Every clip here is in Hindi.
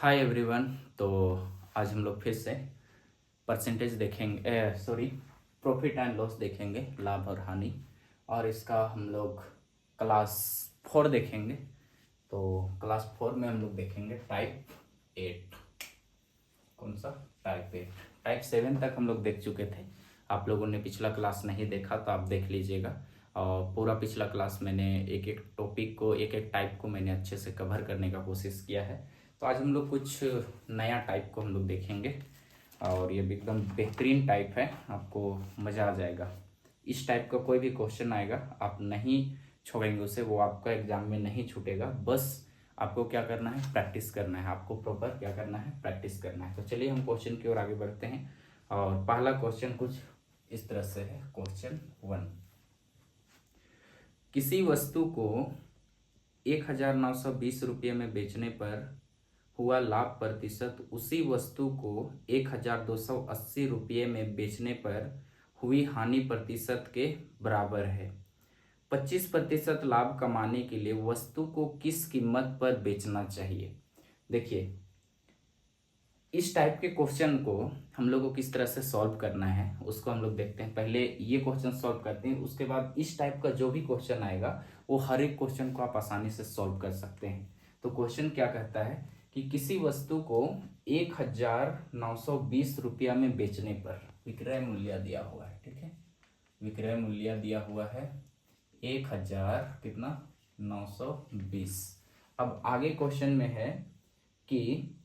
Hi everyone. तो आज हम लोग फिर से परसेंटेज देखेंगे, सॉरी, प्रॉफिट एंड लॉस देखेंगे, लाभ और हानि। और इसका हम लोग क्लास 4 देखेंगे। तो क्लास 4 में हम लोग देखेंगे टाइप 8। कौन सा? टाइप 8। टाइप 7 तक हम लोग देख चुके थे। आप लोगों ने पिछला क्लास नहीं देखा तो आप देख लीजिएगा। और पूरा पिछला क्लास मैंने एक एक टॉपिक को, एक एक टाइप को मैंने अच्छे से कवर करने का कोशिश किया है। तो आज हम लोग कुछ नया टाइप को हम लोग देखेंगे। और ये भी एकदम बेहतरीन टाइप है, आपको मज़ा आ जाएगा। इस टाइप का कोई भी क्वेश्चन आएगा आप नहीं छोड़ेंगे उसे, वो आपका एग्जाम में नहीं छूटेगा। बस आपको क्या करना है, प्रैक्टिस करना है। आपको प्रॉपर क्या करना है, प्रैक्टिस करना है। तो चलिए हम क्वेश्चन की ओर आगे बढ़ते हैं। और पहला क्वेश्चन कुछ इस तरह से है। क्वेश्चन 1, किसी वस्तु को 1920 रुपये में बेचने पर हुआ लाभ प्रतिशत उसी वस्तु को 1280 रुपये में बेचने पर हुई हानि प्रतिशत के बराबर है। 25% लाभ कमाने के लिए वस्तु को किस कीमत पर बेचना चाहिए। देखिए, इस टाइप के क्वेश्चन को हम लोग को किस तरह से सॉल्व करना है उसको हम लोग देखते हैं। पहले ये क्वेश्चन सॉल्व करते हैं, उसके बाद इस टाइप का जो भी क्वेश्चन आएगा वो हर एक क्वेश्चन को आप आसानी से सॉल्व कर सकते हैं। तो क्वेश्चन क्या कहता है कि किसी वस्तु को 1920 रुपया में बेचने पर विक्रय मूल्य दिया हुआ है, ठीक है, विक्रय मूल्य दिया हुआ है 1000 कितना 920। अब आगे क्वेश्चन में है कि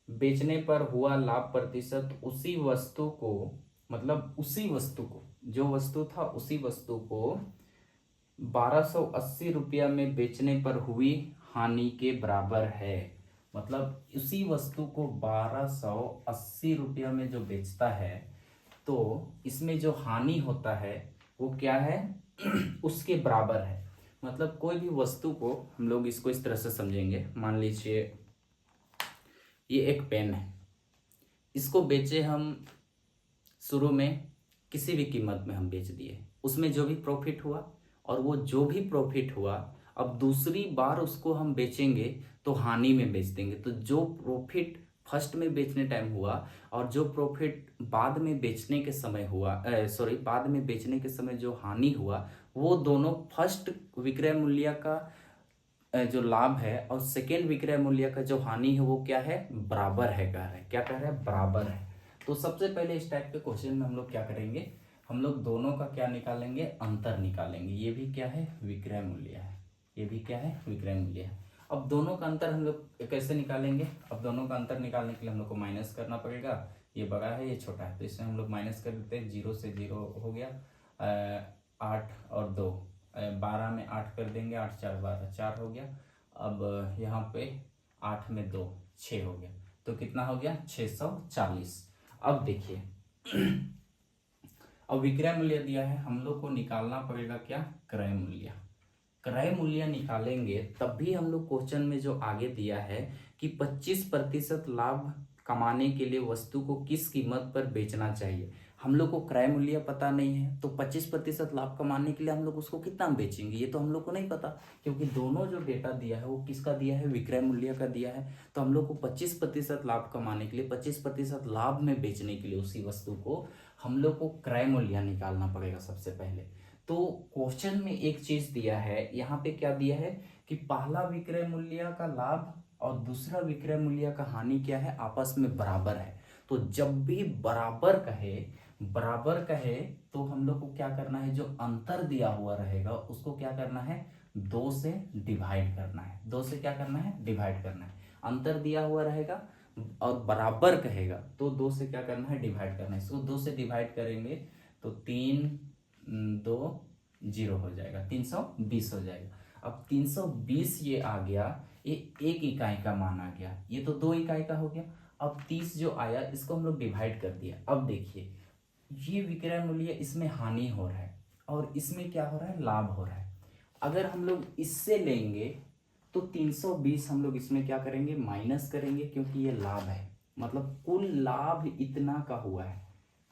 बेचने पर हुआ लाभ प्रतिशत उसी वस्तु को, मतलब उसी वस्तु को, जो वस्तु था उसी वस्तु को 1280 रुपया में बेचने पर हुई हानि के बराबर है। मतलब उसी वस्तु को 1280 रुपया में जो बेचता है तो इसमें जो हानि होता है वो क्या है उसके बराबर है। मतलब कोई भी वस्तु को हम लोग इसको इस तरह से समझेंगे। मान लीजिए ये एक पेन है, इसको बेचे हम शुरू में किसी भी कीमत में हम बेच दिए, उसमें जो भी प्रॉफिट हुआ, और वो जो भी प्रॉफिट हुआ अब दूसरी बार उसको हम बेचेंगे तो हानि में बेच देंगे। तो जो प्रॉफिट फर्स्ट में बेचने टाइम हुआ और जो प्रॉफिट बाद में बेचने के समय हुआ, बाद में बेचने के समय जो हानि हुआ, वो दोनों फर्स्ट विक्रय मूल्य का जो लाभ है और सेकेंड विक्रय मूल्य का जो हानि है वो क्या है, बराबर है। कह रहे हैं, क्या कह रहे हैं, बराबर है। तो सबसे पहले इस टाइप के क्वेश्चन में हम लोग क्या करेंगे, हम लोग दोनों का क्या निकालेंगे, अंतर निकालेंगे। ये भी क्या है, विक्रय मूल्य है, ये भी क्या है, विक्रय मूल्य है। अब दोनों का अंतर हम लोग कैसे निकालेंगे, अब दोनों का अंतर निकालने के लिए हम लोग को माइनस करना पड़ेगा। ये बड़ा है ये छोटा है, तो इसमें हम लोग माइनस कर देते हैं। 0 से 0 हो गया, 8 और 2, 12 में 8 कर देंगे, 8 4 12, 4 हो गया। अब यहाँ पे 8 में 2 6 हो गया, तो कितना हो गया 640। अब देखिए अब विक्रय मूल्य दिया है, हम लोग को निकालना पड़ेगा क्या, क्रय मूल्य। क्रय मूल्य निकालेंगे तब भी हम लोग क्वेश्चन में जो आगे दिया है कि 25% लाभ कमाने के लिए वस्तु को किस कीमत पर बेचना चाहिए। हम लोग को क्रय मूल्य पता नहीं है तो 25% लाभ कमाने के लिए हम लोग उसको कितना बेचेंगे ये तो हम लोग को नहीं पता, क्योंकि दोनों जो डेटा दिया है वो किसका दिया है, विक्रय मूल्य का दिया है। तो हम लोग को 25% लाभ कमाने के लिए, 25% लाभ में बेचने के लिए उसी वस्तु को हम लोग को क्रय मूल्य निकालना पड़ेगा सबसे पहले। तो क्वेश्चन में एक चीज दिया है, यहाँ पे क्या दिया है कि पहला विक्रय मूल्य का लाभ और दूसरा विक्रय मूल्य का हानि क्या है, आपस में बराबर है। तो जब भी बराबर कहे, बराबर कहे तो हम लोग को क्या करना है, जो अंतर दिया हुआ रहेगा उसको क्या करना है, 2 से डिवाइड करना है। 2 से क्या करना है, डिवाइड करना है। अंतर दिया हुआ रहेगा और बराबर कहेगा तो 2 से क्या करना है, डिवाइड करना है। इसको 2 से डिवाइड करेंगे तो 3 2 0 हो जाएगा, 320 हो जाएगा। अब 320 ये आ गया, ये 1 इकाई का मान आ गया, ये तो 2 इकाई का हो गया। अब 30 जो आया इसको हम लोग डिवाइड कर दिया। अब देखिए ये विक्रय मूल्य, इसमें हानि हो रहा है और इसमें क्या हो रहा है, लाभ हो रहा है। अगर हम लोग इससे लेंगे तो 320 हम लोग इसमें क्या करेंगे, माइनस करेंगे, क्योंकि ये लाभ है। मतलब कुल लाभ इतना का हुआ है,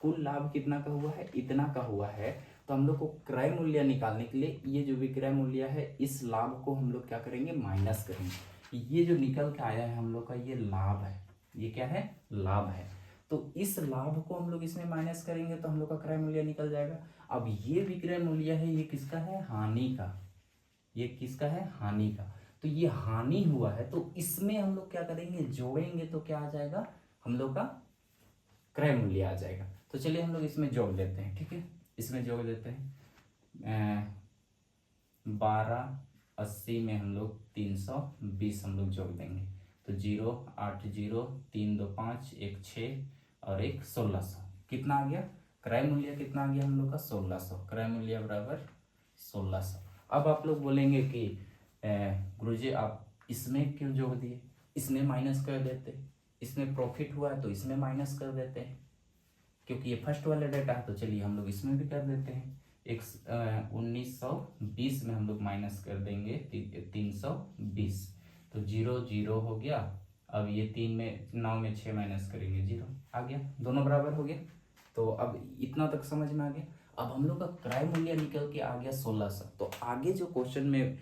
कुल लाभ कितना का हुआ है, इतना का हुआ है। तो हम लोग को क्रय मूल्य निकालने के लिए ये जो विक्रय मूल्य है इस लाभ को हम लोग क्या करेंगे, माइनस करेंगे। ये जो निकल के आया है हम लोग का ये लाभ है, ये क्या है, लाभ है। तो इस लाभ को हम लोग इसमें माइनस करेंगे तो हम लोग का क्रय मूल्य निकल जाएगा। अब ये विक्रय मूल्य है, ये किसका है, हानि का, ये किसका है, हानि का। तो ये हानि हुआ है तो इसमें हम लोग क्या करेंगे, जोड़ेंगे तो क्या आ जाएगा, हम लोग का क्रय मूल्य आ जाएगा। तो चलिए हम लोग इसमें जोड़ लेते हैं, ठीक है, इसमें जोड़ लेते हैं। 1280 में हम लोग 320 हम लोग जोड़ देंगे तो 0 8 0 3 2 5 1 6 और एक 1600, कितना आ गया, क्रय मूल्य कितना आ गया हम लोग का 1600, क्रय मूल्य बराबर 1600। अब आप लोग बोलेंगे कि गुरुजी आप इसमें क्यों जोड़ दिए, इसमें माइनस कर देते, इसमें प्रॉफिट हुआ है तो इसमें माइनस कर देते हैं, क्योंकि ये फर्स्ट वाला डेटा है। तो चलिए हम लोग इसमें भी कर देते हैं। 1920 में हम लोग माइनस कर देंगे 320, तो 0 0 हो गया। अब ये 3 में 9 में 6 माइनस करेंगे 0 आ गया, दोनों बराबर हो गया। तो अब इतना तक समझ में आ गया। अब हम लोग का क्रय मूल्य निकल के आ गया 1600। तो आगे जो क्वेश्चन में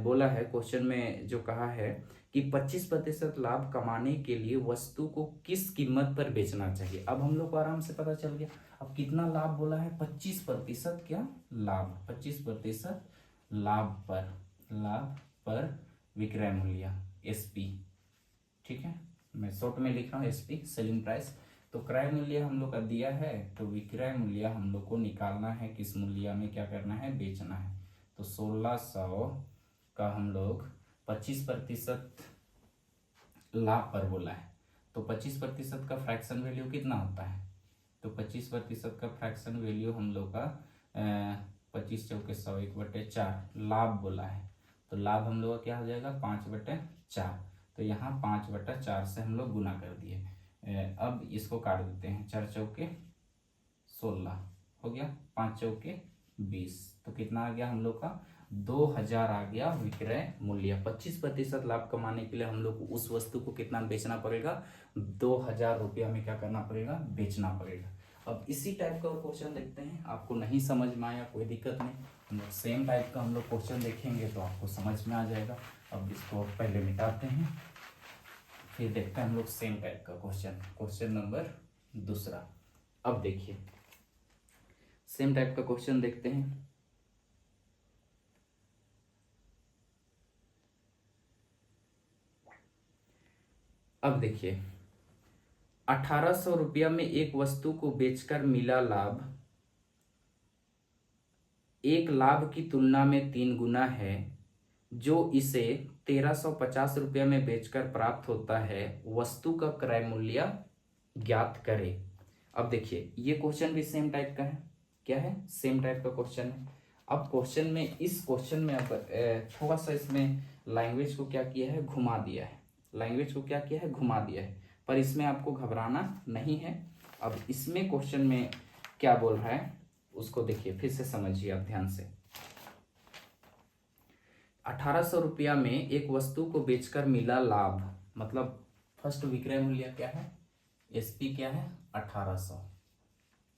बोला है, क्वेश्चन में जो कहा है कि 25% लाभ कमाने के लिए वस्तु को किस कीमत पर बेचना चाहिए। अब हम लोग को आराम से पता चल गया। अब कितना लाभ बोला है, 25% क्या लाभ, 25% लाभ पर विक्रय मूल्य एसपी, ठीक है, मैं शॉर्ट में लिख रहा हूँ एसपी, सेलिंग प्राइस। तो क्रय मूल्य हम लोग का दिया है तो विक्रय मूल्य हम लोग को निकालना है, किस मूल्य में क्या करना है, बेचना है। तो 1600 का हम लोग 25% लाभ पर बोला है, तो 25% का फ्रैक्शन वैल्यू कितना होता है, तो 25% का फ्रैक्शन वैल्यू हम लोग का 25 चौके 100 1/4 लाभ बोला है। तो लाभ हम लोग का क्या हो जाएगा, 5/4। तो यहाँ 5/4 से हम लोग गुना कर दिए। अब इसको काट देते हैं, 4 चौके 16 हो गया, 5 चौके 20, तो कितना आ गया हम लोग का 2000 आ गया विक्रय मूल्य। 25% लाभ कमाने के लिए हम लोग को उस वस्तु को कितना बेचना पड़ेगा, 2000 रुपया में क्या करना पड़ेगा, बेचना पड़ेगा। अब इसी टाइप का क्वेश्चन देखते हैं, आपको नहीं समझ में आया कोई दिक्कत नहीं, हम लोग सेम टाइप का हम लोग क्वेश्चन देखेंगे तो आपको समझ में आ जाएगा। अब इसको पहले मिटाते हैं, फिर देखते हैं हम लोग सेम टाइप का क्वेश्चन, क्वेश्चन नंबर दूसरा। अब देखिए सेम टाइप का क्वेश्चन देखते हैं। अब देखिए 1800 रुपया में एक वस्तु को बेचकर मिला लाभ एक लाभ की तुलना में 3 गुना है, जो इसे 1350 रुपया में बेचकर प्राप्त होता है, वस्तु का क्रय मूल्य ज्ञात करें। अब देखिए ये क्वेश्चन भी सेम टाइप का है, क्या है, सेम टाइप का क्वेश्चन है। अब क्वेश्चन में, इस क्वेश्चन में अब थोड़ा सा इसमें लैंग्वेज को क्या किया है, घुमा दिया है, लैंग्वेज को क्या किया है, घुमा दिया है, पर इसमें आपको घबराना नहीं है। अब इसमें क्वेश्चन में क्या बोल रहा है उसको देखिए, फिर से समझिए आप ध्यान से। 1800 रुपया में एक वस्तु को बेचकर मिला लाभ, मतलब फर्स्ट विक्रय मूल्य क्या है, एसपी क्या है, 1800,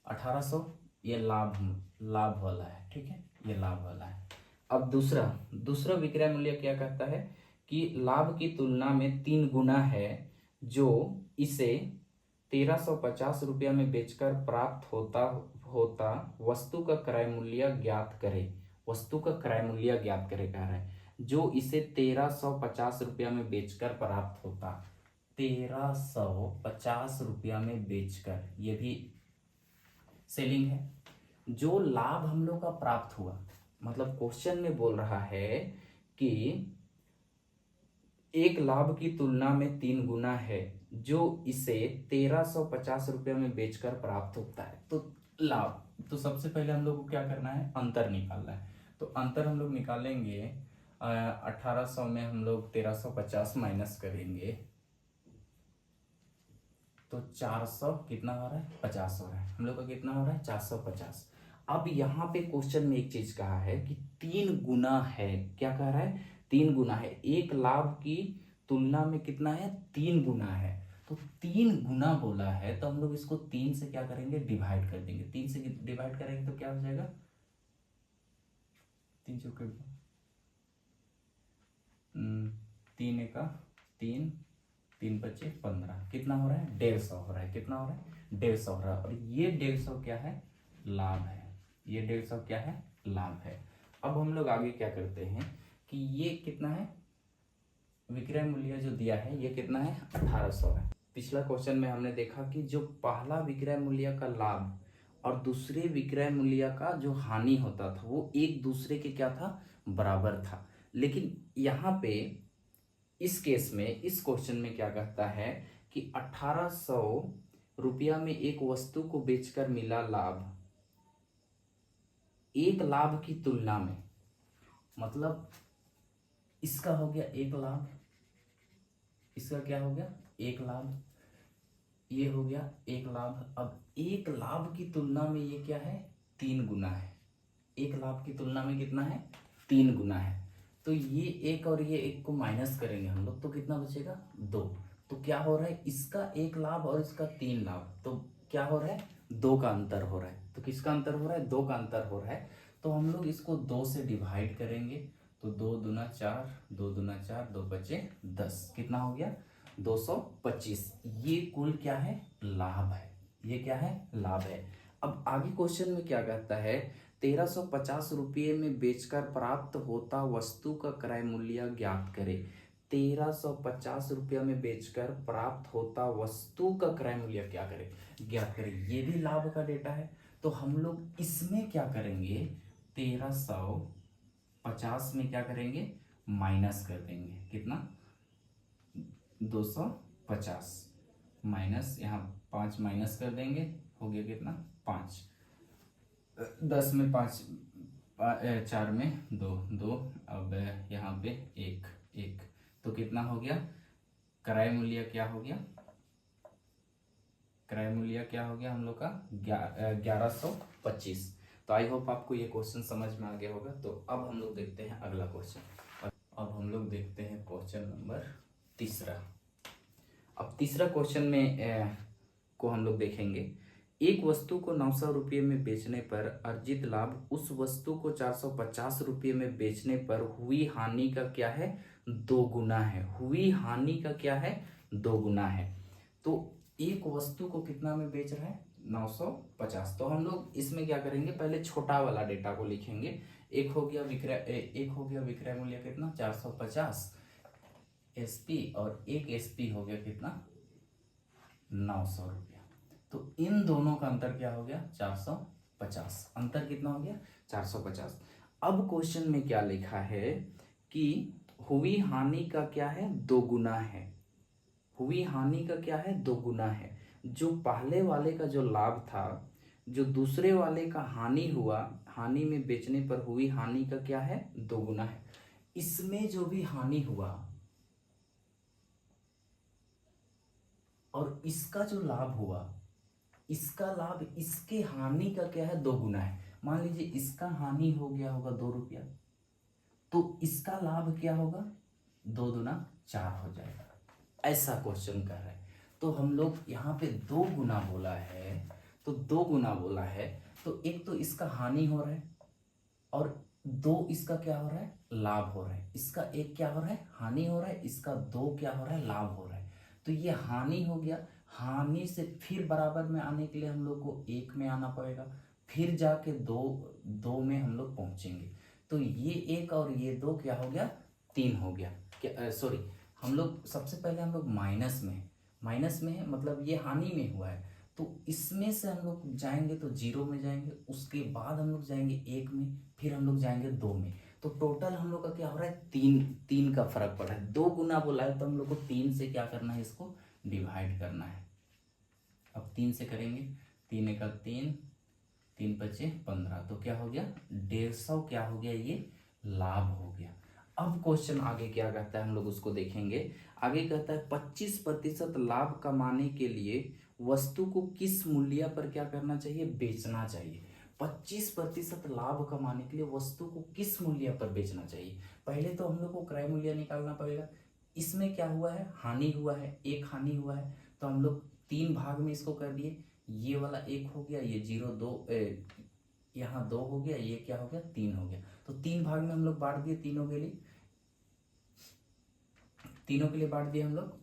1800 ये लाभ वाला है, ठीक है, ये लाभ वाला है। अब दूसरा विक्रय मूल्य क्या कहता है कि लाभ की तुलना में 3 गुना है, जो इसे 1350 रुपया में बेचकर प्राप्त होता वस्तु का क्रय मूल्य ज्ञात करे, वस्तु का क्रय मूल्य ज्ञात करे कह रहा है, जो इसे 1350 रुपया में बेचकर प्राप्त होता, 1350 रुपया में बेचकर, ये भी सेलिंग है। जो लाभ हम लोग का प्राप्त हुआ, मतलब क्वेश्चन में बोल रहा है कि एक लाभ की तुलना में 3 गुना है, जो इसे 1350 रुपया में बेचकर प्राप्त होता है। तो लाभ, तो सबसे पहले हम लोग को क्या करना है, अंतर निकालना है। तो अंतर हम लोग निकालेंगे, 1800 में हम लोग 1350 माइनस करेंगे तो 400 कितना हो रहा है, 50 हो रहा है, हम लोग का कितना हो रहा है, 450। अब यहाँ पे क्वेश्चन में एक चीज कहा है कि 3 गुना है, क्या कह रहा है, 3 गुना है, एक लाभ की तुलना में कितना है, 3 गुना है। तो 3 गुना बोला है तो हम लोग इसको 3 से क्या करेंगे, डिवाइड कर देंगे, 3 से डिवाइड करेंगे तो क्या हो जाएगा, 3 चौके तीन एका तीन, तीन पच्चे 15, कितना हो रहा है 150 हो रहा है, कितना हो रहा है 150 हो रहा है। और ये 150 क्या है लाभ है, ये 150 क्या है लाभ है। अब हम लोग आगे क्या करते हैं कि ये कितना है विक्रय मूल्य जो दिया है ये कितना है 1800 है। पिछला क्वेश्चन में हमने देखा कि जो पहला विक्रय मूल्य का लाभ और दूसरे विक्रय मूल्य का जो हानि होता था वो एक दूसरे के क्या था बराबर था। लेकिन यहाँ पे इस केस में इस क्वेश्चन में क्या कहता है कि 1800 रुपया में एक वस्तु को बेचकर मिला लाभ एक लाभ की तुलना में, मतलब इसका हो गया एक लाभ, इसका क्या हो गया एक लाभ, ये हो गया एक लाभ। अब एक लाभ की तुलना में ये क्या है 3 गुना है, एक लाभ की तुलना में कितना है 3 गुना है। तो ये एक और ये एक को माइनस करेंगे हम लोग तो कितना बचेगा 2। तो क्या हो रहा है इसका एक लाभ और इसका 3 लाभ, तो क्या हो रहा है 2 का अंतर हो रहा है। तो किसका अंतर हो रहा है 2 का अंतर हो रहा है। तो हम लोग इसको 2 से डिवाइड करेंगे तो 2 दूना 4, 2 दूना 4, 2 बचे 10, कितना हो गया 225। ये कुल क्या है लाभ है, ये क्या है लाभ है। अब आगे क्वेश्चन में क्या कहता है 1350 रुपये में बेचकर प्राप्त होता वस्तु का क्रय मूल्य ज्ञात करें। 1350 रुपया में बेचकर प्राप्त होता वस्तु का क्रय मूल्य क्या करें ज्ञात करें। ये भी लाभ का डेटा है तो हम लोग इसमें क्या करेंगे 1350 में क्या करेंगे माइनस कर देंगे, कितना 250 माइनस यहाँ 5 माइनस कर देंगे, हो गया कितना 5, 10 में 5, 4 में 2, 2, अब यहाँ पे 1, 1, तो कितना हो गया क्रय मूल्य क्या हो गया, क्रय मूल्य क्या हो गया हम लोग का 1125। तो आई होप आपको ये क्वेश्चन समझ में आ गया होगा। तो अब हम लोग देखते हैं अगला क्वेश्चन। अब हम लोग देखते हैं क्वेश्चन नंबर तीसरा। अब तीसरा क्वेश्चन में को हम लोग देखेंगे एक वस्तु को 900 रुपये में बेचने पर अर्जित लाभ उस वस्तु को 450 रुपये में बेचने पर हुई हानि का क्या है 2 गुना है, हुई हानि का क्या है 2 गुना है। तो एक वस्तु को कितना में बेच रहा है 950। तो हम लोग इसमें क्या करेंगे पहले छोटा वाला डेटा को लिखेंगे। एक हो गया विक्रय मूल्य कितना 450 एसपी और एक एसपी हो गया कितना 900 रुपया। तो इन दोनों का अंतर क्या हो गया 450, अंतर कितना हो गया 450। अब क्वेश्चन में क्या लिखा है कि हुई हानि का क्या है 2 गुना है, हुई हानि का क्या है 2 गुना है। जो पहले वाले का जो लाभ था जो दूसरे वाले का हानि हुआ, हानि में बेचने पर हुई हानि का क्या है 2 गुना है। इसमें जो भी हानि हुआ और इसका जो लाभ हुआ, इसका लाभ इसके हानि का क्या है 2 गुना है। मान लीजिए इसका हानि हो गया होगा 2 रुपया, तो इसका लाभ क्या होगा 2 दूना 4 हो जाएगा। ऐसा क्वेश्चन कर रहे हैं। तो हम लोग यहाँ पे 2 गुना बोला है, तो 2 गुना बोला है तो एक तो इसका हानि हो रहा है और 2 इसका क्या हो रहा है लाभ हो रहा है। इसका एक क्या हो रहा है हानि हो रहा है, इसका 2 क्या हो रहा है लाभ हो रहा है। तो ये हानि हो गया, हानि से फिर बराबर में आने के लिए हम लोग को 1 में आना पड़ेगा, फिर जाके 2 में हम लोग पहुंचेंगे। तो ये 1 और ये 2 क्या हो गया 3 हो गया। क्या सॉरी हम लोग सबसे पहले हम लोग माइनस में है मतलब ये हानि में हुआ है। तो इसमें से हम लोग जाएंगे तो 0 में जाएंगे, उसके बाद हम लोग जाएंगे 1 में, फिर हम लोग जाएंगे 2 में। तो टोटल हम लोग का क्या हो रहा है 3 का फर्क पड़ा है। 2 गुना बोला है तो हम लोग को 3 से क्या करना है इसको डिवाइड करना है। अब 3 से करेंगे 3 एका 3, 3 पचे 15, तो क्या हो गया 150 क्या हो गया ये लाभ हो गया। अब क्वेश्चन आगे क्या कहता है हम लोग उसको देखेंगे। आगे कहता है 25% लाभ कमाने के लिए वस्तु को किस मूल्य पर क्या करना चाहिए बेचना चाहिए। 25% लाभ कमाने के लिए वस्तु को किस मूल्य पर बेचना चाहिए। पहले तो हम लोग को क्रय मूल्य निकालना पड़ेगा। इसमें क्या हुआ है हानि हुआ है, एक हानि हुआ है तो हम लोग 3 भाग में इसको कर दिए। ये वाला 1 हो गया, ये 0 2 यहाँ 2 हो गया, ये क्या हो गया 3 हो गया। तो 3 भाग में हम लोग बांट दिए तीनों के लिए। तीनों के लिए बांट दिया हम लोग।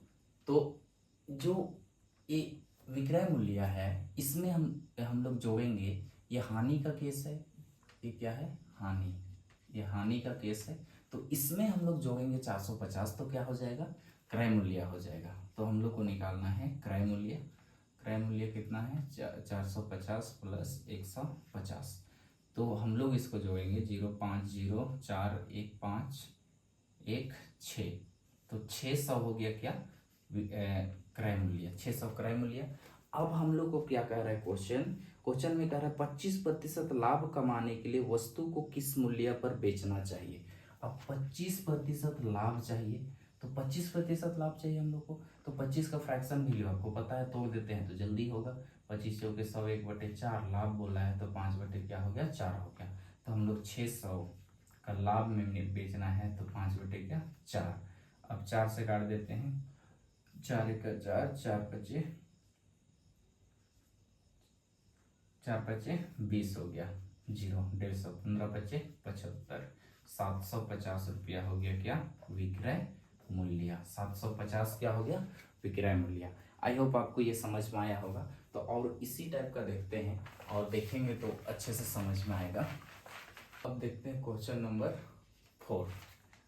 तो जो ये विक्रय मूल्य है इसमें हम लोग जोड़ेंगे, ये हानि का केस है, ये क्या है हानि, ये हानि का केस है। तो इसमें हम लोग जोड़ेंगे 450, तो क्या हो जाएगा क्रय मूल्य हो जाएगा। तो हम लोग को निकालना है क्रय मूल्य। क्रय मूल्य कितना है 450 प्लस 150। तो हम लोग इसको जोड़ेंगे 0504151 तो 600 हो गया क्या क्रय मूल्य, 600 क्रय मूल्य। अब हम लोग को क्या कह रहा है क्वेश्चन में कह रहा है 25% लाभ कमाने के लिए वस्तु को किस मूल्य पर बेचना चाहिए। अब 25% लाभ चाहिए, तो 25% लाभ चाहिए हम लोग को। तो 25 का फ्रैक्शन वैल्यू आपको पता है, तोड़ देते हैं तो जल्दी होगा। 25 चौके 100, 1/4 लाभ बोला है तो 5 बटे क्या हो गया 4 हो गया। तो हम लोग 600 का लाभ में बेचना है तो 5 बटे क्या 4। अब 4 से काट देते हैं, 4 1 4, 4 5 4 5 20 हो गया, 0 150, 15 5 75, 750 रुपया हो गया क्या विक्रय मूल्य। 750 क्या हो गया विक्रय मूल्य। आई होप आपको ये समझ में आया होगा। तो और इसी टाइप का देखते हैं, और देखेंगे तो अच्छे से समझ में आएगा। अब देखते हैं क्वेश्चन नंबर 4,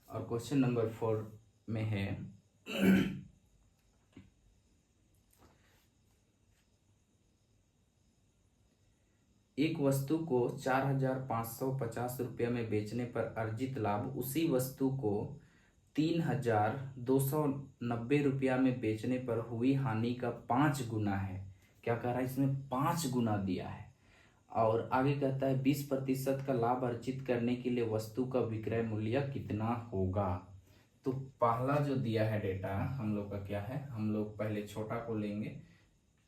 और क्वेश्चन नंबर 4 में है एक वस्तु को 4,550 रुपये में बेचने पर अर्जित लाभ उसी वस्तु को 3,290 रुपया में बेचने पर हुई हानि का 5 गुना है। क्या कह रहा है इसमें 5 गुना दिया है। और आगे कहता है 20% का लाभ अर्जित करने के लिए वस्तु का विक्रय मूल्य कितना होगा। तो पहला जो दिया है डेटा हम लोग का क्या है, हम लोग पहले छोटा को लेंगे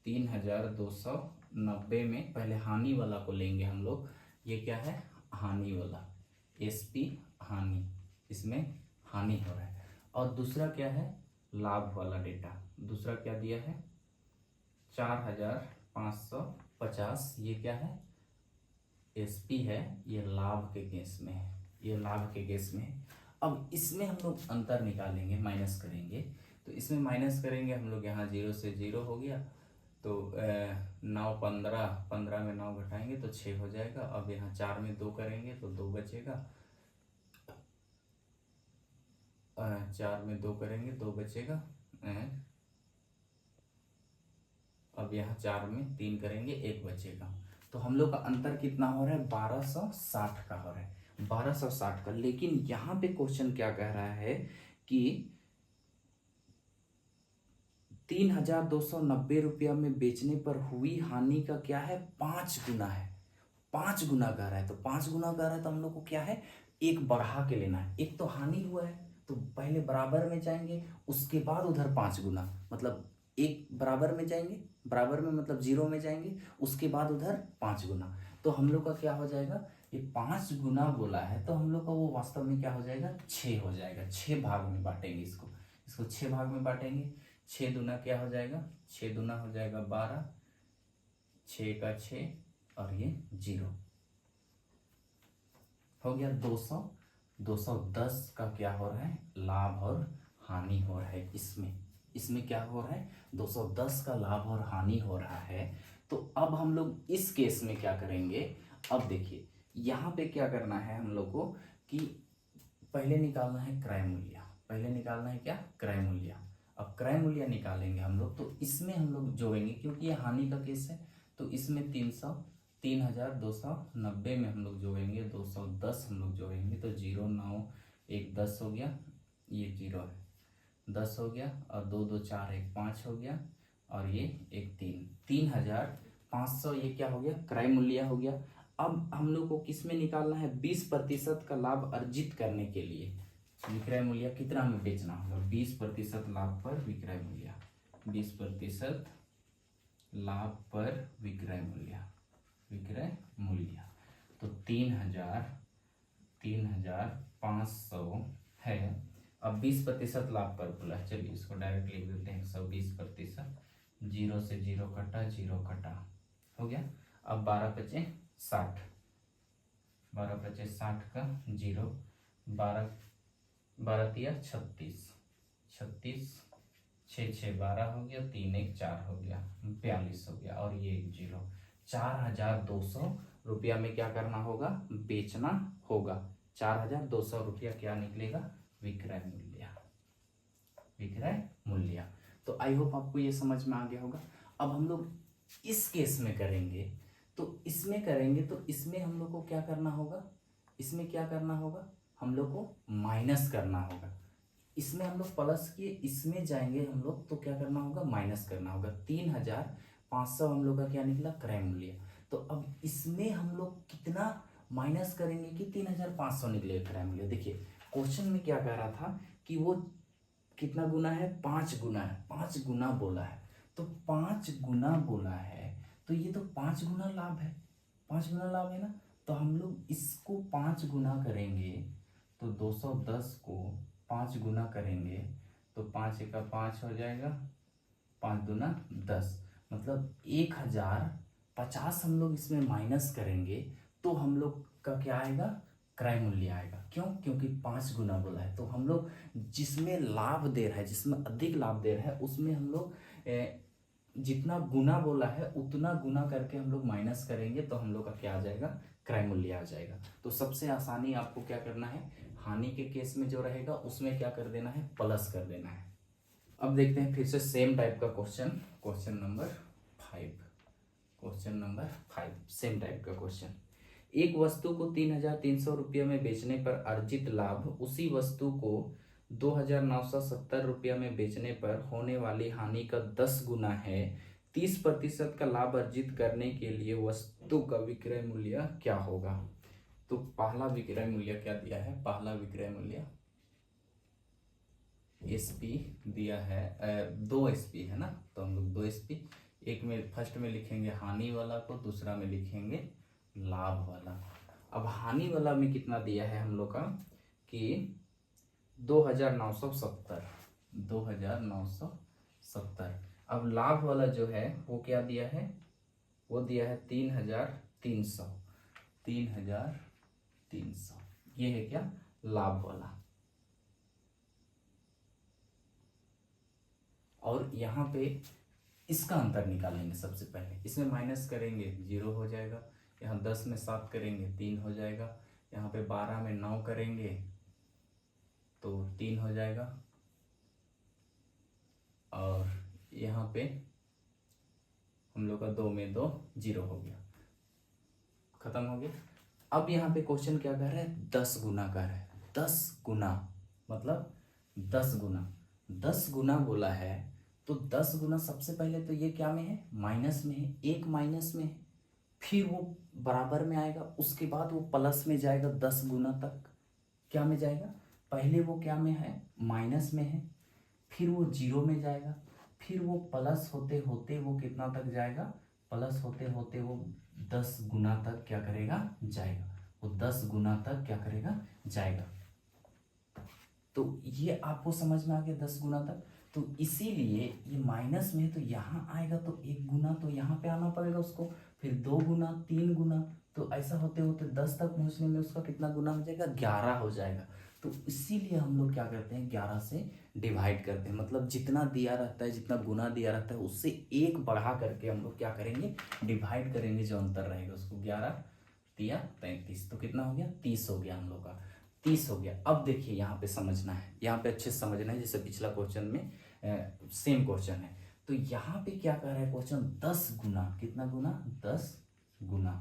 3,290 में, पहले हानि वाला को लेंगे हम लोग। ये क्या है हानि वाला, एसपी हानि, इसमें हानि हो रहा है। और दूसरा क्या है लाभ वाला डेटा, दूसरा क्या दिया है 4,550, ये क्या है एसपी है, ये लाभ के केस में है, ये लाभ के केस में है। अब इसमें हम लोग अंतर निकालेंगे, माइनस करेंगे। तो इसमें माइनस करेंगे हम लोग, यहाँ 0 से 0 हो गया, तो 9 15, 15 में 9 घटाएंगे तो 6 हो जाएगा। अब यहाँ 4 में 2 करेंगे तो 2 बचेगा, 4 में 2 करेंगे 2 बचेगा। अब यहाँ 4 में 3 करेंगे 1 बचेगा। तो हम लोग का अंतर कितना हो रहा है 1260 का हो रहा है, 1260 का। लेकिन यहाँ पे क्वेश्चन क्या कह रहा है कि 3,290 रुपया में बेचने पर हुई हानि का क्या है 5 गुना है, 5 गुना कह रहा है। तो 5 गुना कह रहा है तो हम लोग को क्या है एक बढ़ा के लेना है। एक तो हानि हुआ है तो पहले बराबर में जाएंगे, उसके बाद उधर 5 गुना, मतलब एक बराबर में जाएंगे, बराबर में मतलब 0 में जाएंगे, उसके बाद उधर 5 गुना। तो हम लोग का क्या हो जाएगा, ये 5 गुना बोला है तो हम लोग का वो वास्तव में क्या हो जाएगा 6 हो जाएगा। 6 भाग में बांटेंगे इसको, इसको 6 भाग में बांटेंगे। 6 दूना क्या हो जाएगा 6 दूना हो जाएगा 12, 6 का 6 और ये 0 हो गया 200। 210 का क्या हो रहा है लाभ और हानि हो रहा है। इसमें क्या हो रहा है 210 का लाभ और हानि हो रहा है। तो अब हम लोग इस केस में क्या करेंगे, अब देखिए यहाँ पे क्या करना है हम लोग को कि पहले निकालना है क्रय मूल्य, पहले निकालना है क्या क्रय मूल्य। अब क्रय मूल्य निकालेंगे हम लोग तो इसमें हम लोग जोड़ेंगे, क्योंकि ये हानि का केस है तो इसमें 3,290 में हम लोग जोड़ेंगे 210 हम लोग जोड़ेंगे तो 0 9 1 10 हो गया, ये 0 है 10 हो गया, और 2 2 4 1 5 हो गया, और ये 1 3, 3,500 ये क्या हो गया क्रय मूल्य हो गया। अब हम लोग को किस में निकालना है 20% का लाभ अर्जित करने के लिए विक्रय मूल्य कितना में बेचना होगा, 20% लाभ पर विक्रय मूल्य, 20% लाभ पर विक्रय मूल्य, विक्रय मूल्य। तो 3,500 है। अब 20% लाभ पर बोला, चलिए इसको डायरेक्ट लिख देते हैं 120%, 0 से 0 कटा 0 कटा हो गया। अब 12 पचे 60, 12 पचे 60 का 0, 12 12 तिया 36, 36, 6 6 12 हो गया, 3 1 4 हो गया, 42 हो गया, और ये एक जीरो। 4200 रुपया में क्या करना होगा, बेचना होगा। 4200 रुपया क्या निकलेगा, विक्रय मूल्य, विक्रय मूल्य। तो आई होप आपको ये समझ में आ गया होगा। अब हम लोग इस केस में करेंगे, तो इसमें करेंगे तो इसमें हम लोग को क्या करना होगा, इसमें क्या करना होगा, हम लोग को माइनस करना होगा। इसमें हम लोग प्लस किए, इसमें जाएंगे हम लोग तो क्या करना होगा, माइनस करना होगा। 3500 हम लोग का क्या निकला, क्रय मूल्य। तो अब इसमें हम लोग कितना माइनस करेंगे कि 3500 निकलेगा क्रय मूल्य। देखिए क्वेश्चन में क्या कह रहा था कि वो कितना गुना है, 5 गुना है, 5 गुना बोला है। तो 5 गुना बोला है तो ये तो 5 गुना लाभ है, 5 गुना लाभ है ना। तो हम लोग इसको 5 गुना करेंगे तो 210 को 5 गुना करेंगे तो 5 एका 5 हो जाएगा, 5 दूना 10, मतलब 1050 हम लोग इसमें माइनस करेंगे तो हम लोग का क्या आएगा, क्रय मूल्य आएगा। क्यों, क्योंकि 5 गुना बोला है। तो हम लोग जिसमें लाभ दे रहा है, जिसमें अधिक लाभ दे रहा है, उसमें हम लोग जितना गुना बोला है उतना गुना करके हम लोग माइनस करेंगे तो हम लोग का क्या आ जाएगा, क्रय मूल्य आ जाएगा। तो सबसे आसानी आपको क्या करना है, हानि के केस में जो रहेगा उसमें क्या कर देना है, प्लस कर देना है। अब देखते हैं फिर से सेम टाइप का question, question number 5, question number 5 same type का क्वेश्चन। एक वस्तु को 3300 रुपये में बेचने पर अर्जित लाभ उसी वस्तु को 2970 रुपया में बेचने पर होने वाली हानि का 10 गुना है। 30% का लाभ अर्जित करने के लिए वस्तु का विक्रय मूल्य क्या होगा। तो पहला विक्रय मूल्य क्या दिया है, पहला विक्रय मूल्य एसपी दिया है, 2 एसपी है ना। तो हम लोग 2 एसपी, एक में फर्स्ट में लिखेंगे हानि वाला को, दूसरा में लिखेंगे लाभ वाला। अब हानि वाला में कितना दिया है हम लोग का कि 2970, 2970। अब लाभ वाला जो है वो क्या दिया है, वो दिया है 3300, 3300। ये है क्या, लाभ वाला। और यहाँ पे इसका अंतर निकालेंगे सबसे पहले। इसमें माइनस करेंगे 0 हो जाएगा, यहाँ 10 में 7 करेंगे 3 हो जाएगा, यहाँ पे 12 में 9 करेंगे तो 3 हो जाएगा, और यहाँ पे हम लोग का 2 में 2 0 हो गया, खत्म हो गया। अब यहाँ पे क्वेश्चन क्या कर रहा है, 10 गुना कर रहा है। 10 गुना मतलब 10 गुना, 10 गुना बोला है तो 10 गुना सबसे पहले तो ये क्या में है, माइनस में है, एक माइनस में है, फिर वो बराबर में आएगा, उसके बाद वो प्लस में जाएगा 10 गुना तक। क्या में जाएगा, पहले वो क्या में है, माइनस में है, फिर वो 0 में जाएगा, फिर वो प्लस होते होते वो कितना तक जाएगा, प्लस होते होते वो 10 गुना तक क्या करेगा, जाएगा। वो 10 गुना तक क्या करेगा, जाएगा। तो ये आपको समझ में आ गया, 10 गुना तक। तो इसीलिए ये माइनस में है तो यहाँ आएगा तो 1 गुना तो यहाँ पे आना पड़ेगा उसको, फिर 2 गुना, 3 गुना, तो ऐसा होते होते 10 तक पहुँचने में उसका कितना गुना हो जाएगा, 11 हो जाएगा। तो इसीलिए हम लोग क्या करते हैं, 11 से डिवाइड करते हैं। मतलब जितना दिया रहता है, जितना गुना दिया रहता है उससे 1 बढ़ा करके हम लोग क्या करेंगे, डिवाइड करेंगे, जो अंतर रहेगा उसको। 11 दिया 33, तो कितना हो गया, 30 हो गया हम लोग का, 30 हो गया। अब देखिए यहाँ पे समझना है, यहाँ पे अच्छे से समझना है, जैसे पिछला क्वेश्चन में सेम क्वेश्चन है। तो यहाँ पे क्या कह रहा है क्वेश्चन, 10 गुना, कितना गुना, 10 गुना।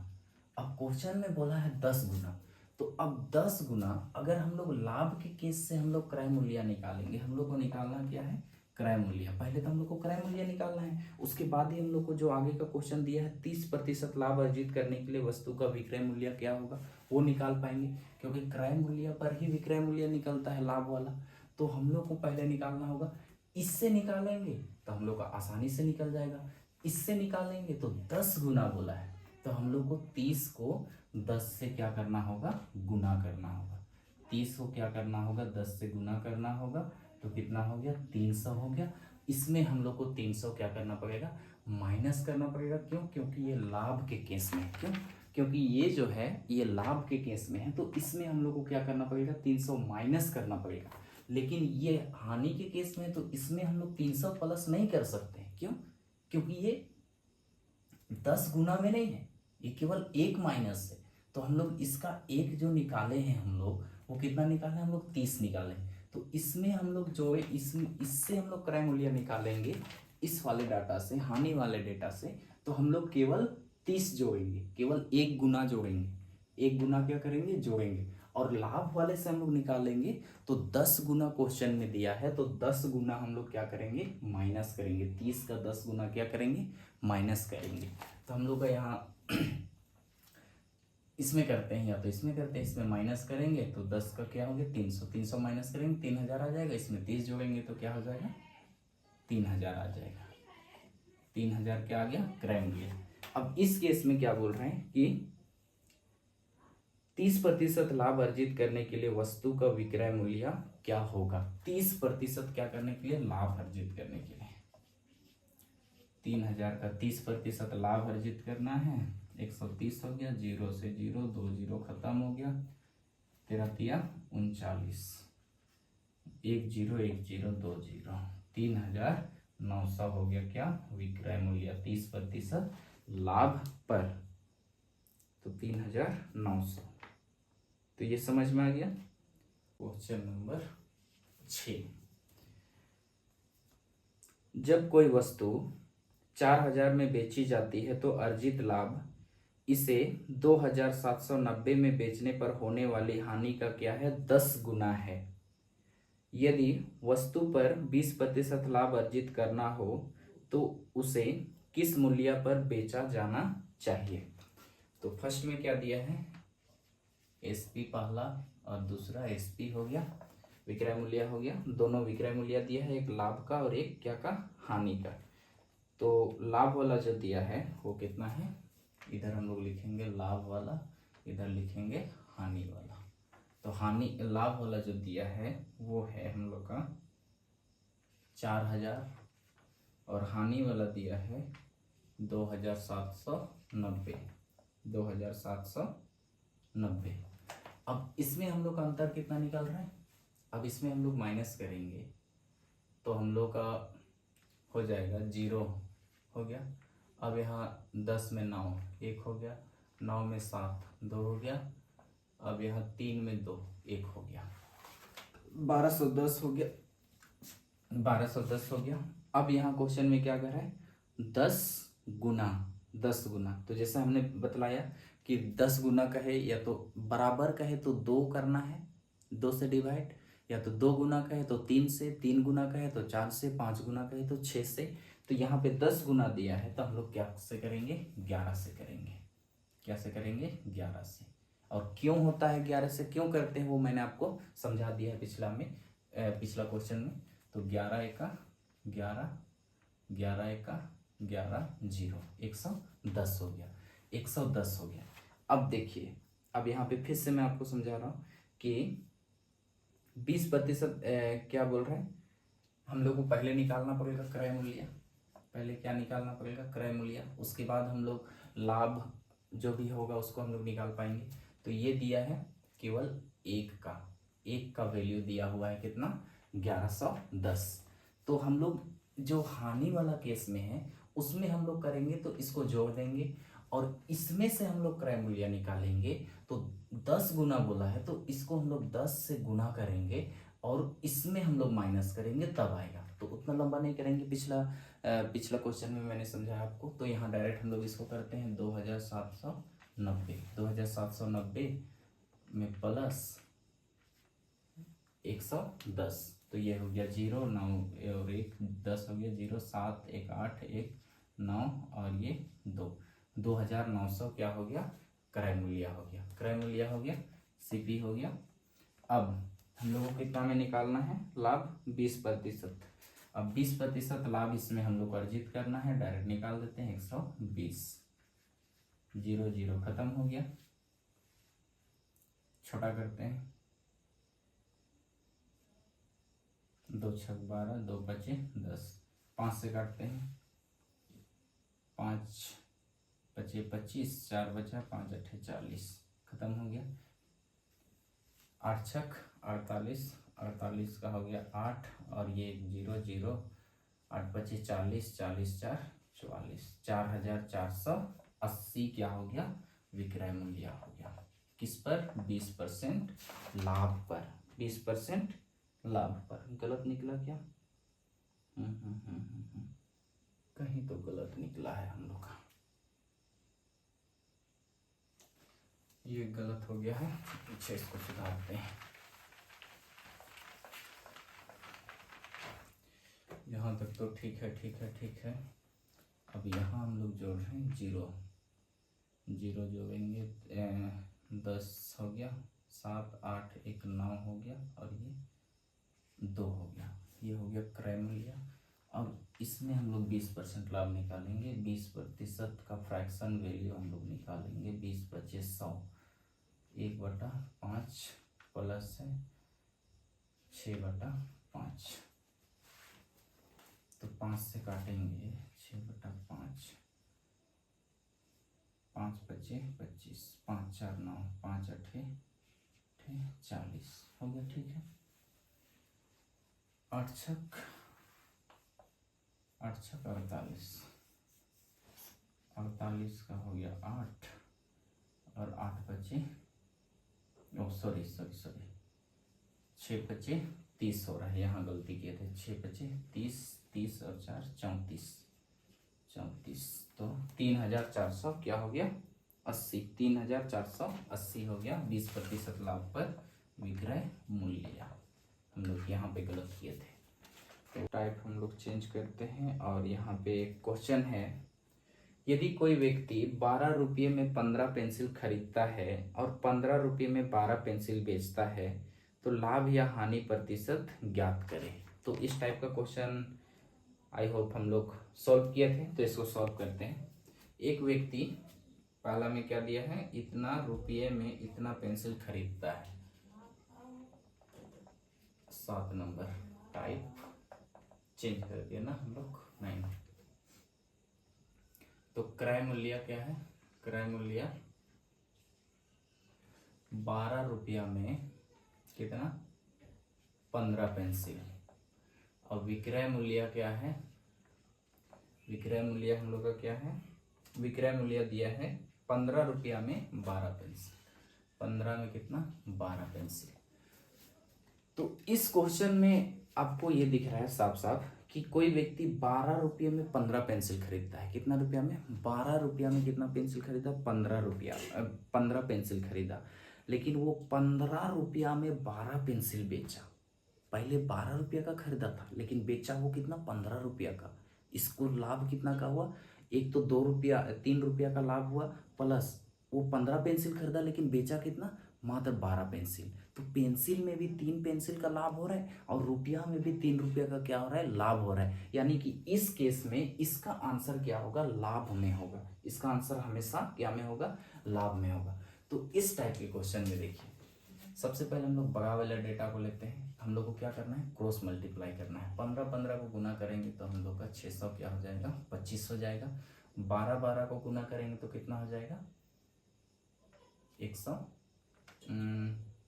अब क्वेश्चन में बोला है 10 गुना, तो अब 10 गुना अगर हम लोग लाभ के केस से हम लोग क्रय मूल्य निकालेंगे, हम लोग को निकालना क्या है, क्रय मूल्य। पहले तो हम लोग को क्रय मूल्य निकालना है, उसके बाद ही हम लोग को जो आगे का क्वेश्चन दिया है 30% लाभ अर्जित करने के लिए वस्तु का विक्रय मूल्य क्या होगा वो निकाल पाएंगे, क्योंकि क्रय मूल्य पर ही विक्रय मूल्य निकलता है लाभ वाला। तो हम लोग को पहले निकालना होगा, इससे निकालेंगे तो हम लोग का आसानी से निकल जाएगा, इससे निकालेंगे तो 10 गुना बोला है, तो हम लोग को 30 को 10 से क्या करना होगा, गुना करना होगा। 30 को क्या करना होगा, 10 से गुना करना होगा, तो कितना हो गया, 300 हो गया। इसमें हम लोग को 300 क्या करना पड़ेगा, माइनस करना पड़ेगा। क्यों, क्योंकि ये लाभ के केस में है। क्यों, क्योंकि ये जो है ये लाभ के केस में है, तो इसमें हम लोग को क्या करना पड़ेगा, 300 माइनस करना पड़ेगा। लेकिन ये हानि के केस में तो इसमें हम लोग 300 प्लस नहीं कर सकते हैं। क्यों? क्योंकि ये 10 गुना में नहीं है, ये केवल एक माइनस है। तो हम लोग इसका एक जो निकाले हैं हम लोग, वो कितना निकाले हम लोग? 30 निकाले। तो इसमें हम लोग जो है इससे हम लोग क्रय मूल्य निकालेंगे, इस वाले डाटा से, हानि वाले डेटा से। तो हम लोग केवल 30 जोड़ेंगे, केवल एक गुना जोड़ेंगे, एक गुना क्या करेंगे? जोड़ेंगे। और लाभ वाले से हम लोग निकालेंगे तो 10 गुना क्वेश्चन में दिया है, तो 10 गुना हम लोग क्या करेंगे? माइनस करेंगे। 30 का 10 गुना क्या करेंगे? माइनस करेंगे। तो हम लोग का यहाँ इसमें करते हैं या तो इसमें करते हैं, इसमें माइनस करेंगे तो 10 का क्या हो गया? 300, 300 माइनस करेंगे 3000 आ जाएगा। इसमें 30 जोड़ेंगे तो क्या हो जाएगा? 3000 आ जाएगा। 3000 क्या आ गया? क्रय मूल्य। अब इस केस में क्या बोल रहे हैं कि 30% लाभ अर्जित करने के लिए वस्तु का विक्रय मूल्य क्या होगा? 30% क्या करने के लिए? लाभ अर्जित करने के लिए 3000 का 30% लाभ अर्जित करना है। 130 हो गया, 0 से 0, 2 0 खत्म हो गया, 13 39, 1 0 1 0 2 0, 3900 हो गया क्या? विक्रय मूल्य 30% लाभ पर, तो 3900। तो ये समझ में आ गया। क्वेश्चन नंबर 6, जब कोई वस्तु 4000 में बेची जाती है तो अर्जित लाभ इसे 2790 में बेचने पर होने वाली हानि का क्या है? 10 गुना है। यदि वस्तु पर 20% लाभ अर्जित करना हो तो उसे किस मूल्य पर बेचा जाना चाहिए? तो फर्स्ट में क्या दिया है? एसपी पहला और दूसरा एसपी हो गया, विक्रय मूल्य हो गया। दोनों विक्रय मूल्य दिया है, एक लाभ का और एक क्या का? हानि का। तो लाभ वाला जो दिया है वो कितना है? इधर हम लोग लिखेंगे लाभ वाला, इधर लिखेंगे हानि वाला। तो हानि लाभ वाला जो दिया है वो है हम लोग का 4000 और हानि वाला दिया है 2790, 2790। अब इसमें हम लोग का अंतर कितना निकल रहा है? अब इसमें हम लोग माइनस करेंगे तो हम लोग का हो जाएगा 0 हो गया। अब यहाँ 10 में 9 1 हो गया, 9 में 7 2 हो गया, अब यहाँ 3 में 2 1 हो गया, 1210 हो गया, 1210 हो गया। अब यहाँ क्वेश्चन में क्या कर रहा है? 10 गुना, 10 गुना। तो जैसा हमने बतलाया कि 10 गुना कहे या तो बराबर कहे तो 2 करना है, 2 से डिवाइड, या तो 2 गुना कहे तो 3 से, 3 गुना कहे तो 4 से, 5 गुना कहे तो 6 से। तो यहाँ पे 10 गुना दिया है तो हम लोग क्या से करेंगे? 11 से करेंगे। क्या से करेंगे? 11 से। और क्यों होता है 11 से, क्यों करते हैं वो मैंने आपको समझा दिया है पिछला क्वेश्चन में। तो 11 एका 11, 11 एका 11, 0, 110 हो गया, 110 हो गया। अब देखिए, अब यहाँ पे फिर से मैं आपको समझा रहा हूँ कि 20% क्या बोल रहे हैं हम लोग को? पहले निकालना पड़ेगा क्रय मूल्य, पहले क्या निकालना पड़ेगा? क्रय मूल्य। उसके बाद हम लोग लाभ जो भी होगा उसको हम लोग निकाल पाएंगे। तो ये दिया है केवल एक का वैल्यू दिया हुआ है कितना? 1110। तो हम लोग जो हानि वाला केस में है उसमें हम लोग करेंगे तो इसको जोड़ देंगे और इसमें से हम लोग क्रय मूल्य निकालेंगे। तो 10 गुना बोला है तो इसको हम लोग 10 से गुना करेंगे और इसमें हम लोग माइनस करेंगे तब आएगा। तो उतना लंबा नहीं करेंगे, पिछला क्वेश्चन में मैंने समझाया आपको। तो यहाँ डायरेक्ट हम लोग इसको करते हैं 2790, 2790 में प्लस 110। तो ये हो गया 0 9 और 1 10 हो गया, 0 7 1 8 1 9 और ये 2, 2900 क्या हो गया? क्रय मूल्य हो गया। क्रय मूल्य हो गया, सीपी हो गया। अब हम लोगों को कितना में निकालना है? लाभ 20%। अब 20% लाभ इसमें हम लोग को अर्जित करना है, डायरेक्ट निकाल देते हैं 120, 0 0 खत्म हो गया, छोटा करते हैं, 2 6 12, 2 बचे 10, 5 से काटते हैं, 5 बचे 25, 4 बचा, 5 8 40, खत्म हो गया, 8 6 48, 48 का हो गया 8 और ये 0 0, 8 25 40, 40 4 44, 4480 क्या हो गया विक्रय मूल्य हो गया। किस पर? 20% लाभ पर, 20% लाभ पर। गलत निकला क्या? कहीं तो गलत निकला है हम लोग का, ये गलत हो गया है, पीछे इसको सुधारते हैं। यहाँ तक तो ठीक है, ठीक है, ठीक है। अब यहाँ हम लोग जोड़ रहे हैं 0 0 जोड़ेंगे 10 हो गया, 7 8 1 9 हो गया और ये 2 हो गया। ये हो गया क्रय मूल्य। अब इसमें हम लोग 20% लाभ निकालेंगे, 20% का फ्रैक्शन वैल्यू हम लोग निकालेंगे। 20 25 100, 1/5 प्लस है 6/5, तो 5 से काटेंगे 6/5, 5 बचे 25, 5 4 9, 5 8 40 हो गया। ठीक है, 8 छक 48, 48 का हो गया 8 और 8 बचे, ओ सॉरी 6 बचे 30 हो रहा है, यहाँ गलती किए थे। 6 बचे 30, 30 और 4 34, तो 3400 क्या हो गया 80, 3480 हो गया 20% लाभ पर विक्रय मूल्य। हम लोग यहाँ पे गलत किए थे, तो टाइप हम लोग चेंज करते हैं। और यहाँ पे क्वेश्चन है, यदि कोई व्यक्ति 12 रुपये में 15 पेंसिल खरीदता है और 15 रुपये में 12 पेंसिल बेचता है तो लाभ या हानि प्रतिशत ज्ञात करें। तो इस टाइप का क्वेश्चन आई होप हम लोग सॉल्व किए थे, तो इसको सॉल्व करते हैं। एक व्यक्ति पहला में क्या दिया है, इतना रुपये में इतना पेंसिल खरीदता है। 7 नंबर टाइप चेंज कर दिया ना हम लोग 9। तो क्रय मूल्य क्या है, क्रय मूल्य 12 रुपया में कितना 15 पेंसिल। और विक्रय मूल्य क्या है, विक्रय मूल्य हम लोग का क्या है, विक्रय मूल्य दिया है 15 रुपया में 12 पेंसिल, 15 में कितना 12 पेंसिल। तो इस क्वेश्चन में आपको ये दिख रहा है साफ साफ कि कोई व्यक्ति 12 रुपये में 15 पेंसिल खरीदता है। कितना रुपया में 12 रुपया में कितना पेंसिल खरीदा 15 रुपया 15 पेंसिल खरीदा, लेकिन वो 15 रुपया में 12 पेंसिल बेचा। पहले 12 रुपया का खरीदा था लेकिन बेचा वो कितना 15 रुपया का। इसको लाभ कितना का हुआ, एक तो 2 रुपया 3 रुपया का लाभ हुआ, प्लस वो 15 पेंसिल खरीदा लेकिन बेचा कितना मात्र 12 पेंसिल। तो पेंसिल में भी 3 पेंसिल का लाभ हो रहा है और रुपया में भी 3 रुपया का क्या हो रहा है लाभ हो रहा है। यानी कि इस केस में इसका आंसर क्या होगा, लाभ में होगा। इसका आंसर हमेशा क्या में होगा, लाभ में होगा। तो इस टाइप के क्वेश्चन में देखिए, सबसे पहले हम लोग बड़ा वाला डेटा को लेते हैं। हम लोग को क्या करना है, क्रॉस मल्टीप्लाई करना है। 15 15 को गुना करेंगे तो हम लोग का 600 क्या हो जाएगा 25 हो जाएगा। 12 12 को गुना करेंगे तो कितना हो जाएगा 100,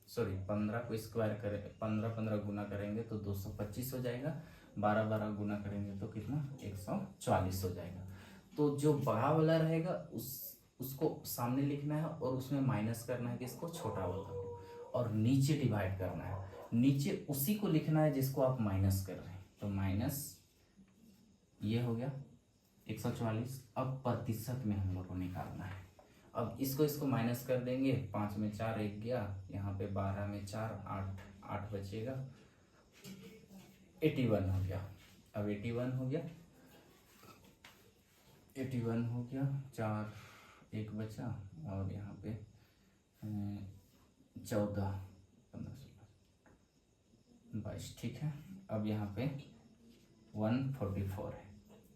सॉरी 15 को स्क्वायर करें, 15 15 गुना करेंगे तो 225 हो जाएगा। 12 12 गुना करेंगे तो कितना 140 हो जाएगा। तो जो बड़ा वाला रहेगा उसको सामने लिखना है और उसमें माइनस करना है किसको, छोटा वाला को, और नीचे डिवाइड करना है। नीचे उसी को लिखना है जिसको आप माइनस कर रहे हैं। तो माइनस ये हो गया 140। अब प्रतिशत में हम लोग को निकालना है। अब इसको माइनस कर देंगे, 5 में 4 1 गया, यहाँ पे 12 में 4 8 8 बचेगा, 81 हो गया। अब 81 हो गया, 81 हो गया, 4 1 बचा और यहाँ पे 14 15 16 22, ठीक है। अब यहाँ पे 144 है,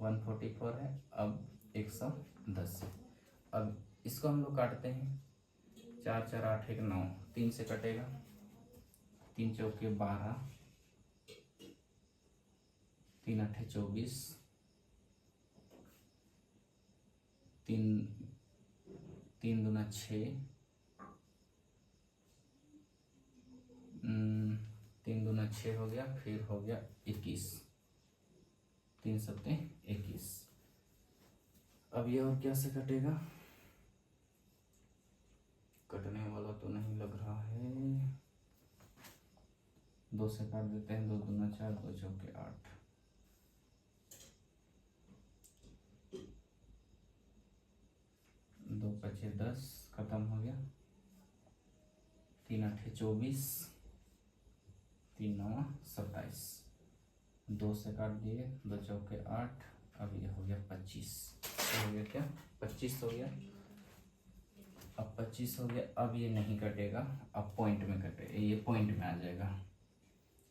144 है। अब 110 है। अब इसको हम लोग काटते हैं, 4 4 8 1 9, 3 से कटेगा, 3 चौके 12, 3 8 24, 3 दूना 6, 3 दूना 6 हो गया, फिर हो गया 21, 3 सत्ते 21। अब ये और क्या से कटेगा, कटने वाला तो नहीं लग रहा है, 2 से काट देते हैं, 2 दूना 4, 2 चौके 8, 2 पचे 10, खत्म हो गया, 3 आठे 24, 3 नवा 27, 2 से काट दिए, 2 चौके 8, अब ये हो गया 25, हो गया क्या 25 हो गया। अब 25 हो गया, अब ये नहीं कटेगा, अब पॉइंट में कटे, ये पॉइंट में आ जाएगा।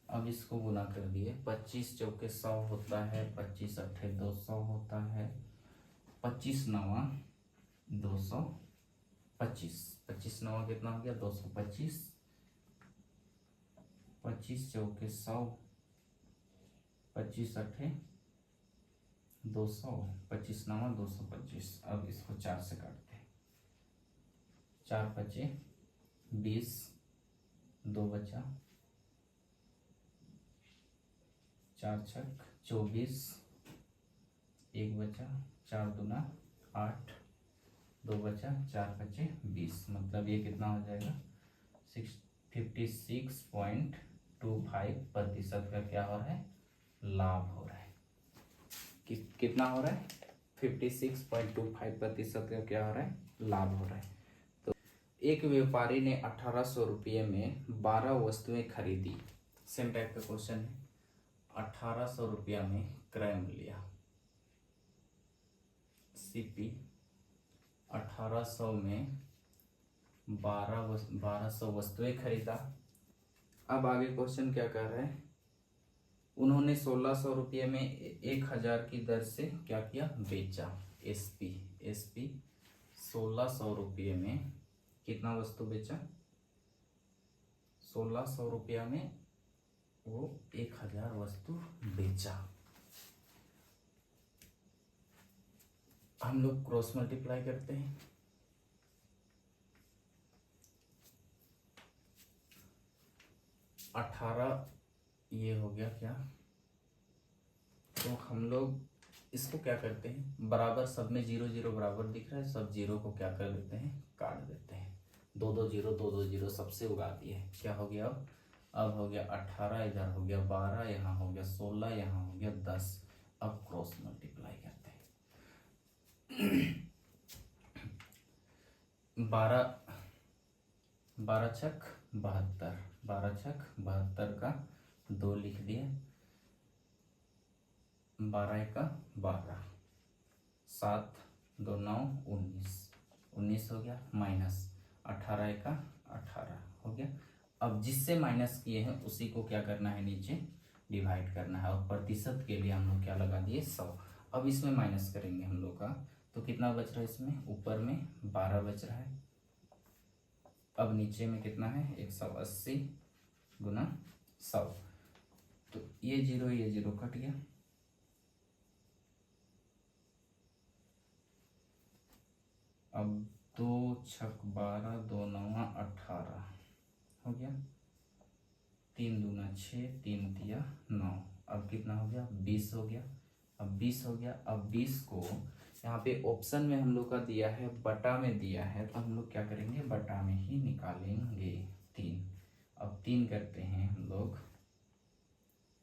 अब इसको गुना कर दिए, 25 चौके 100 होता है, 25 अट्ठे 200 होता है, 25 नवा 225, 25 नवा कितना हो गया 225, 25 चौके 100, 25 अट्ठे 200, 25 नवा 225। अब इसको 4 से काटते हैं, 4 पचे 20, 2 बचा, 4 छक 24, 1 बचा, 4 दूना 8, 2 बचा, 4 पचे 20, मतलब ये कितना हो जाएगा 56.25% का क्या हो रहा है, लाभ हो रहा है। कितना हो रहा है 56.25% का क्या हो रहा है, लाभ हो रहा है। तो एक व्यापारी ने 1800 रुपये में 12 वस्तुएं खरीदी, सेम टाइप का क्वेश्चन है। 1800 रुपया में क्रय मूल्य सीपी, 1800 में 1200 वस्तुएं खरीदा। अब आगे क्वेश्चन क्या कर रहे हैं, उन्होंने 1600 रुपये में 1000 की दर से क्या किया, बेचा। एसपी 1600 रुपये में कितना वस्तु बेचा, 1600 रुपया में वो 1000 वस्तु बेचा। हम लोग क्रॉस मल्टीप्लाई करते हैं, 18 ये हो गया क्या, तो हम लोग इसको क्या करते हैं, बराबर सब में 0 0 बराबर दिख रहा है, सब जीरो को क्या कर देते हैं, काट देते हैं, 2 2 0 2 2 0 सबसे उड़ा दिए, क्या हो गया अब हो गया 18, इधर हो गया 12, यहाँ हो गया 16, यहाँ हो गया 10। अब क्रॉस मल्टीप्लाई करते हैं, 12 छक 72, 12 छक 72 का 2 लिख दिए, 12 का 12, 7 2 9 19, 19 हो गया, माइनस 18 का 18 हो गया। अब जिससे माइनस किए हैं उसी को क्या करना है, नीचे डिवाइड करना है, और प्रतिशत के लिए हम लोग क्या लगा दिए 100। अब इसमें माइनस करेंगे हम लोग का, तो कितना बच रहा है इसमें, ऊपर में 12 बच रहा है, अब नीचे में कितना है 180 गुना 100, तो ये 0 कट गया, अब 2 छक 12, 2 9 18 हो गया, 3 दूना 6, 3 तिया 9, अब कितना हो गया 20 हो गया। अब 20 हो गया, अब 20 को यहाँ पे ऑप्शन में हम लोग का दिया है, बटा में दिया है, तो हम लोग क्या करेंगे, बटा में ही निकालेंगे 3। अब 3 करते हैं हम लोग,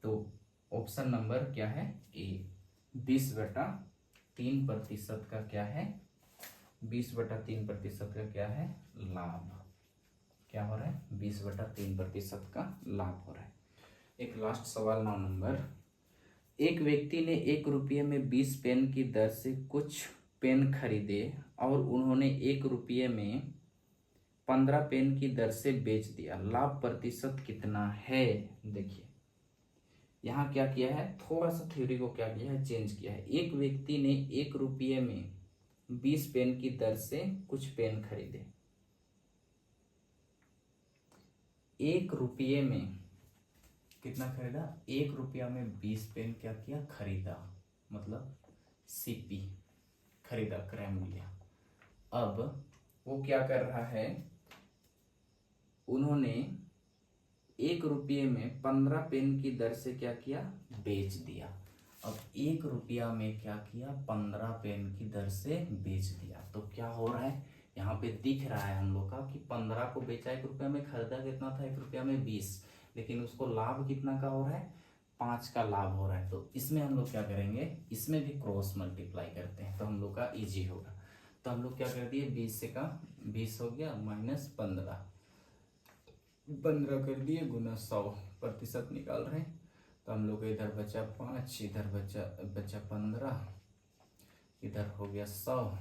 तो ऑप्शन नंबर क्या है ए, 20/3% का क्या है, 20/3% का क्या है, लाभ। क्या हो रहा है 20/3% का लाभ हो रहा है। एक लास्ट सवाल 9 नंबर, एक व्यक्ति ने 1 रुपये में 20 पेन की दर से कुछ पेन खरीदे और उन्होंने 1 रुपये में 15 पेन की दर से बेच दिया, लाभ प्रतिशत कितना है। देखिए यहाँ क्या किया है, थोड़ा सा थ्योरी को क्या किया है, चेंज किया है। एक व्यक्ति ने 1 रुपये में 20 पेन की दर से कुछ पेन खरीदे, 1 रुपये में कितना खरीदा, 1 रुपया में 20 पेन क्या किया, खरीदा, मतलब सीपी खरीदा, क्रय मूल्य। अब वो क्या कर रहा है, उन्होंने 1 रुपये में 15 पेन की दर से क्या किया, बेच दिया। अब 1 रुपया में क्या किया, 15 पेन की दर से बेच दिया। तो क्या हो रहा है, यहाँ पे दिख रहा है हम लोग का कि 15 को बेचा 1 रुपया में, खरीदा कितना था 1 रुपया में 20, लेकिन उसको लाभ कितना का हो रहा है, 5 का लाभ हो रहा है। तो इसमें हम लोग क्या करेंगे, इसमें भी क्रॉस मल्टीप्लाई करते हैं तो हम लोग का इजी होगा। तो हम लोग क्या कर दिए, 20 से का 20 हो गया माइनस 15 कर दिए गुना 100% निकाल रहे हैं। तो हम लोग इधर बचा 5, इधर बचा 15, इधर हो गया 100,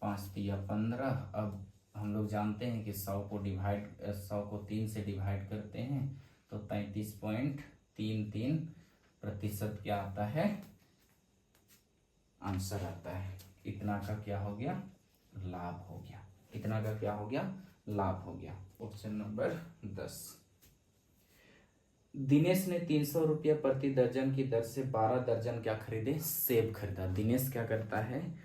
5 दिया 15। अब हम लोग जानते हैं कि 100 को 3 से डिवाइड करते हैं तो 33.33% क्या आता है, आंसर आता है। इतना का क्या हो गया, लाभ हो गया। इतना का क्या हो गया, लाभ हो गया। क्वेश्चन नंबर 10, दिनेश ने 300 रुपया प्रति दर्जन की दर से 12 दर्जन क्या खरीदे, सेब खरीदा। दिनेश क्या करता है,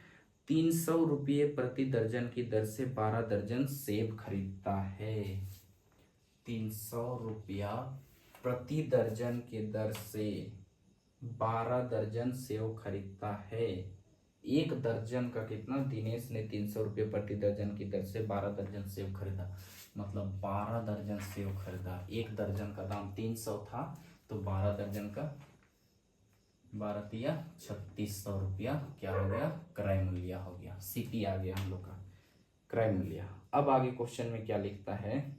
300 रुपये प्रति दर्जन की दर से 12 दर्जन सेब खरीदता है। 300 रुपया प्रति दर्जन की दर से 12 दर्जन सेब खरीदता है। एक दर्जन का कितना, दिनेश ने 300 रुपये प्रति दर्जन की दर से 12 दर्जन सेब खरीदा, मतलब 12 दर्जन सेब खरीदा। एक दर्जन का दाम 300 था तो 12 दर्जन का 12 तिया 3600 रुपया क्या हो गया, क्रय मूल्य हो गया। सीपी आ गया हम लोग का, क्रय मूल्य। अब आगे क्वेश्चन में क्या लिखता है,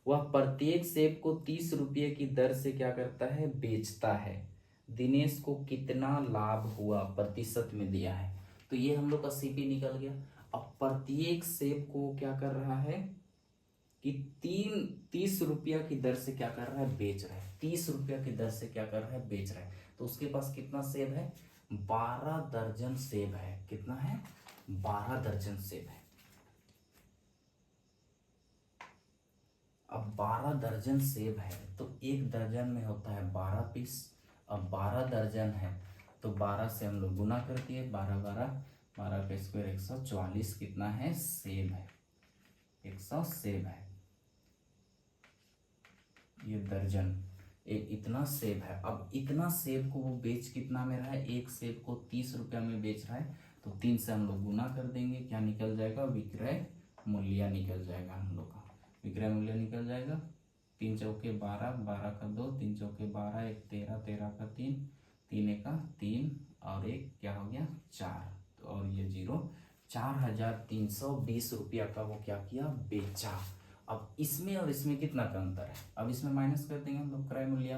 वह प्रत्येक सेब को 30 रुपये की दर से क्या करता है, बेचता है। दिनेश को कितना लाभ हुआ, प्रतिशत में दिया है। तो ये हम लोग का सीपी निकल गया। अब प्रत्येक सेब को क्या कर रहा है कि 30 रुपया की दर से क्या कर रहा है, बेच रहा है। 30 रुपया की दर से क्या कर रहा है, बेच रहा है। तो उसके पास कितना सेब है, 12 दर्जन सेब है। कितना है, 12 दर्जन सेब है। अब 12 दर्जन सेब है तो एक दर्जन में होता है 12 पीस। अब 12 दर्जन है तो 12 से हम लोग गुना कर दिए, 12 का स्क्वायर 144 कितना है, सेब है, 100 सेब है। ये दर्जन, एक इतना सेब है। अब इतना सेब को वो बेच कितना में रहा है, एक सेब को 30 रुपया में बेच रहा है तो 3 से हम लोग गुना कर देंगे, क्या निकल जाएगा, विक्रय मूल्य निकल जाएगा। हम लोग का विक्रय मूल्य निकल जाएगा। 3 चौके 12, 12 का 2, 3 चौके 12, 1 13, 13 का 3, 3 एका 3 और 1 क्या हो गया 4, तो और ये 0, 4320 रुपया का वो क्या किया, बेचा। अब इसमें और इसमें कितना का अंतर है, अब इसमें माइनस कर देंगे हम लोग, क्रय मूल्य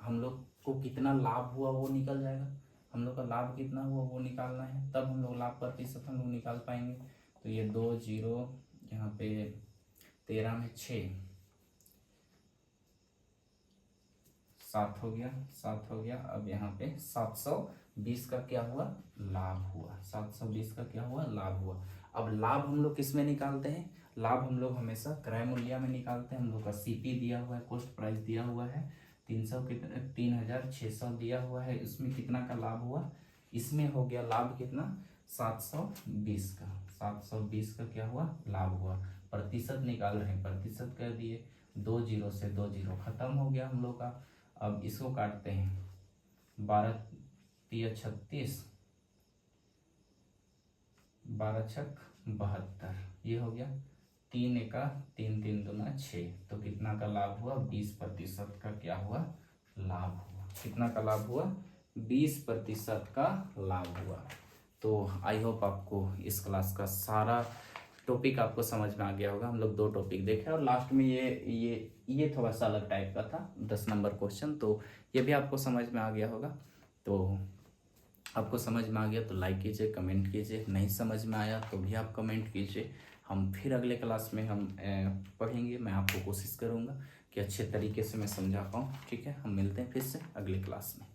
हम लोग को कितना लाभ हुआ वो निकल जाएगा। हम लोग का लाभ कितना हुआ वो निकालना है, तब हम लोग लाभ प्रतिशत हम लोग निकाल पाएंगे। तो ये 2 0 यहाँ पे 13 में 6, 7 हो गया, 7 हो गया। अब यहाँ पे 720 का क्या हुआ, लाभ हुआ। 720 का क्या हुआ, लाभ हुआ। अब लाभ हम लोग किस में निकालते हैं, लाभ हम लोग हमेशा क्रय मूल्य में निकालते हैं। हम लोग का सीपी दिया हुआ है, कॉस्ट प्राइस दिया हुआ है, 3600 दिया हुआ है। इसमें कितना का लाभ हुआ, इसमें हो गया लाभ कितना, 720 का। 720 का क्या हुआ, लाभ हुआ। प्रतिशत निकाल रहे हैं, प्रतिशत कर दिए, 2 0 से 2 0 खत्म हो गया हम लोग का। अब इसको काटते हैं, 12 तिया 36, 12 छक 72, ये हो गया। 3 एका 3 3 दूना 6, तो कितना का लाभ हुआ, 20% का क्या हुआ, लाभ हुआ। कितना का लाभ हुआ, 20% का लाभ हुआ। तो आई होप आपको इस क्लास का सारा टॉपिक आपको समझ में आ गया होगा। हम लोग 2 टॉपिक देखे और लास्ट में ये थोड़ा सा अलग टाइप का था, 10 नंबर क्वेश्चन, तो ये भी आपको समझ में आ गया होगा। तो आपको समझ में आ गया तो लाइक कीजिए, कमेंट कीजिए, नहीं समझ में आया तो भी आप कमेंट कीजिए। हम फिर अगले क्लास में हम पढ़ेंगे। मैं आपको कोशिश करूँगा कि अच्छे तरीके से मैं समझा पाऊँ। ठीक है, हम मिलते हैं फिर से अगले क्लास में।